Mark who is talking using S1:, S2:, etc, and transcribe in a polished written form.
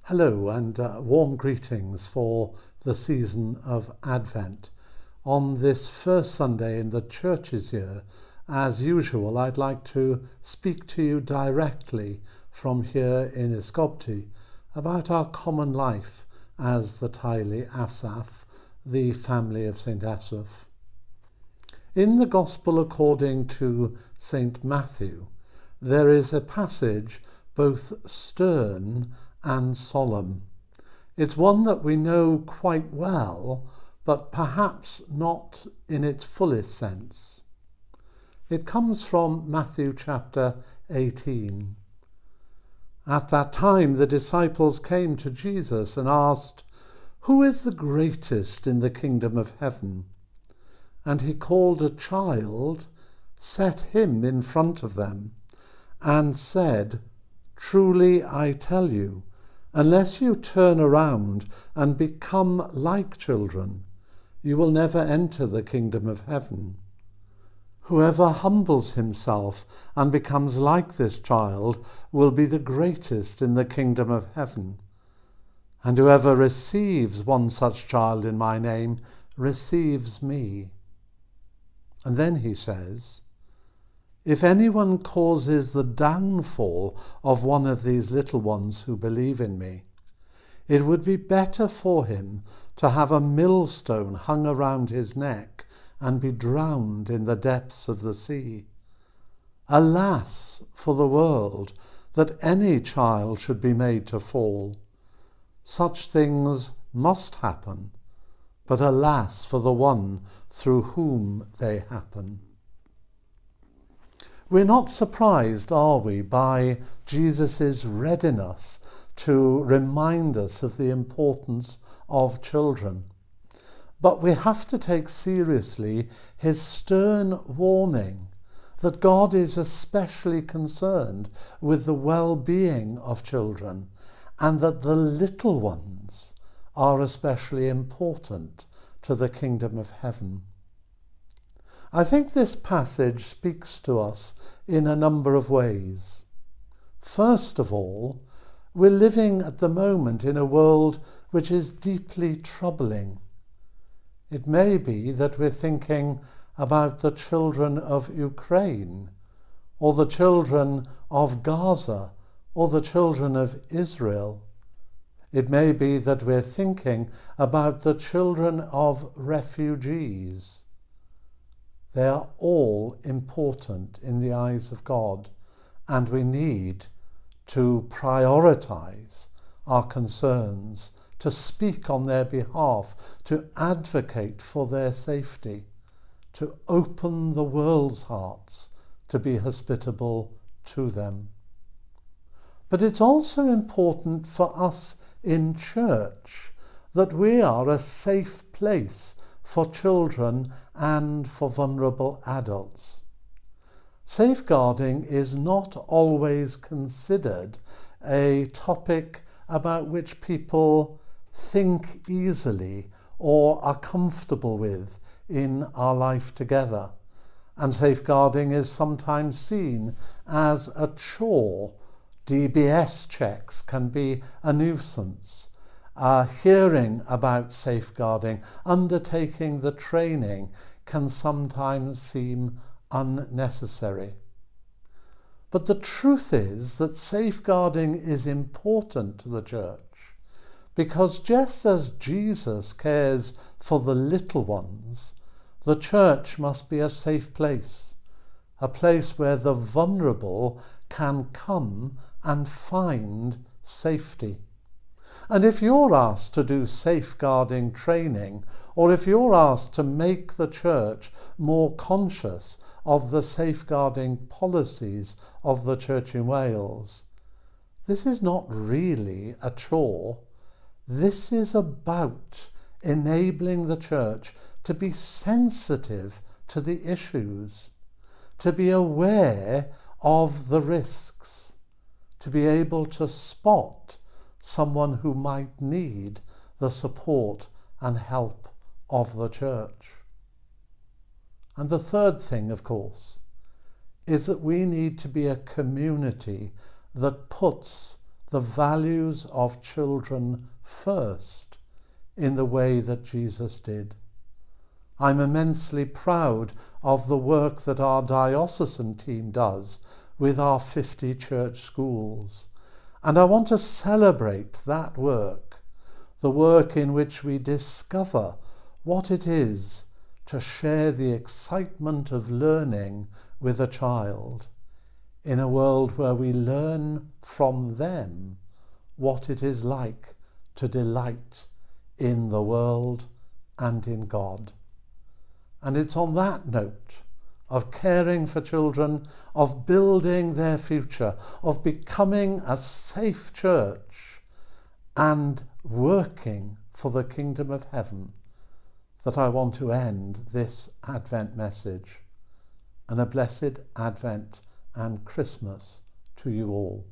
S1: Hello and warm greetings for the season of Advent. On this first Sunday in the Church's year, as usual, I'd like to speak to you directly from here in Yscobty about our common life as the Teulu Asaph, the family of St. Asaph. In the Gospel according to St. Matthew, there is a passage both stern and solemn. It's one that we know quite well, but perhaps not in its fullest sense. It comes from Matthew chapter 18. At that time the disciples came to Jesus and asked, "Who is the greatest in the kingdom of heaven?" And he called a child, set him in front of them, and said, "Truly I tell you, unless you turn around and become like children, you will never enter the kingdom of heaven. Whoever humbles himself and becomes like this child will be the greatest in the kingdom of heaven. And whoever receives one such child in my name receives me." And then he says, "If anyone causes the downfall of one of these little ones who believe in me, it would be better for him to have a millstone hung around his neck and be drowned in the depths of the sea. Alas for the world, that any child should be made to fall. Such things must happen, but alas for the one through whom they happen." We're not surprised, are we, by Jesus' readiness to remind us of the importance of children. But we have to take seriously his stern warning that God is especially concerned with the well-being of children and that the little ones are especially important to the kingdom of heaven. I think this passage speaks to us in a number of ways. First of all, we're living at the moment in a world which is deeply troubling. It may be that we're thinking about the children of Ukraine, or the children of Gaza, or the children of Israel. It may be that we're thinking about the children of refugees. They are all important in the eyes of God, and we need to prioritize our concerns, to speak on their behalf, to advocate for their safety, to open the world's hearts to be hospitable to them. But it's also important for us in church that we are a safe place for children and for vulnerable adults. Safeguarding is not always considered a topic about which people think easily or are comfortable with in our life together. And safeguarding is sometimes seen as a chore. DBS checks can be a nuisance. Hearing about safeguarding, undertaking the training can sometimes seem unnecessary. But the truth is that safeguarding is important to the church because just as Jesus cares for the little ones, the church must be a safe place, a place where the vulnerable can come and find safety. And if you're asked to do safeguarding training, or if you're asked to make the church more conscious of the safeguarding policies of the Church in Wales, this is not really a chore. This is about enabling the church to be sensitive to the issues, to be aware of the risks, to be able to spot someone who might need the support and help of the church. And the third thing, of course, is that we need to be a community that puts the values of children first in the way that Jesus did. I'm immensely proud of the work that our diocesan team does with our 50 church schools. And I want to celebrate that work, the work in which we discover what it is to share the excitement of learning with a child in a world where we learn from them what it is like to delight in the world and in God. And it's on that note of caring for children, of building their future, of becoming a safe church and working for the kingdom of heaven, that I want to end this Advent message. And a blessed Advent and Christmas to you all.